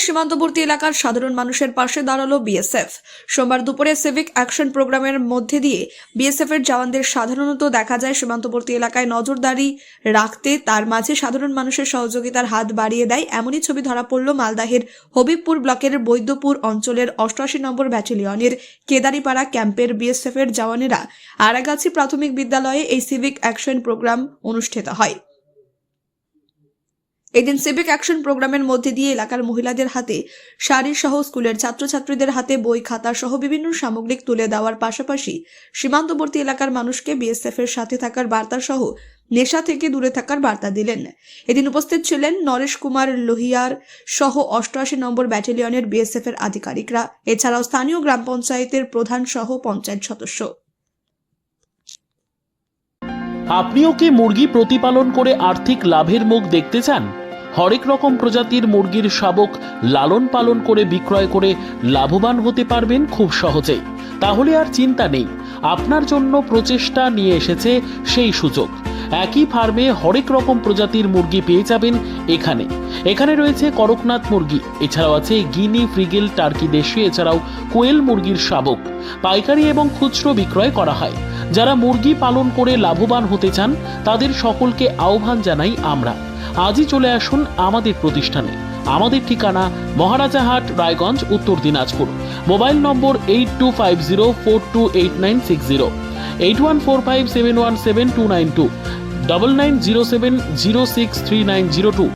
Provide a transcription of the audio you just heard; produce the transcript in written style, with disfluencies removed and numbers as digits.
সীমান্তবর্তী এলাকার সাধারণ মানুষের পাশে দাঁড়ালো বিএসএফ। সোমবার দুপুরে সিভিক অ্যাকশন প্রোগ্রামের মধ্যে দিয়ে বিএসএফ এর জওয়ানদের সাধারণত দেখা যায় সীমান্তবর্তী এলাকায় নজরদারি রাখতে, তার মাঝে সাধারণ মানুষের সহযোগিতার হাত বাড়িয়ে দেয়, এমনই ছবি ধরা পড়ল মালদাহের হবিবপুর ব্লকের বৈদ্যপুর অঞ্চলের 88 নম্বর ব্যাটালিয়নের কেদারিপাড়া ক্যাম্পের বিএসএফ এর জওয়ানেরা আরাগাছি প্রাথমিক বিদ্যালয়ে এই সিভিক অ্যাকশন প্রোগ্রাম অনুষ্ঠিত হয়। এদিন সিভিক অ্যাকশন প্রোগ্রামের মধ্যে দিয়ে এলাকার মহিলাদের হাতে শাড়ি সহ স্কুলের ছাত্রছাত্রীদের হাতে বই খাতা সহ বিভিন্ন সামগ্রিক তুলে দেওয়ার পাশাপাশি সীমান্তবর্তী এলাকার মানুষকে বিএসএফ এর সাথে থাকার বার্তা সহ নেশা থেকে দূরে থাকার বার্তা দিলেন। এদিন উপস্থিত ছিলেন নরেশ কুমার লোহিয়ার সহ 88 নম্বর ব্যাটালিয়নের বিএসএফ এর আধিকারিকরা, এছাড়াও স্থানীয় গ্রাম পঞ্চায়েতের প্রধান সহ পঞ্চায়েত সদস্য। আপনিও কি মুরগি প্রতিপালন করে আর্থিক লাভের মুখ দেখতে চান? হরেক রকম প্রজাতির মুরগির শাবক লালন পালন করে বিক্রয় করে লাভবান হতে পারবেন খুব সহজেই। তাহলে আর চিন্তা নেই, আপনার জন্য প্রচেষ্টা নিয়ে এসেছে সেই সুযোগ। একই ফার্মে হরেক রকম প্রজাতির মুরগি পেয়ে যাবেন এখানে রয়েছে করকনাথ মুরগি, এছাড়াও আছে গিনি, ফ্রিগেল, টার্কি দেশি, এছাড়াও কোয়েল মুরগির শাবক পাইকারি এবং খুচরো বিক্রয় করা হয়। যারা মুরগি পালন করে লাভবান হতে চান তাদের সকলকে আহ্বান জানাই আমরা। আজই চলে আসুন আমাদের প্রতিষ্ঠানে। আমাদের ঠিকানা মহারাজাহাট, রায়গঞ্জ, উত্তর দিনাজপুর। মোবাইল নম্বর 8250428960, 8145717292, 9907063902।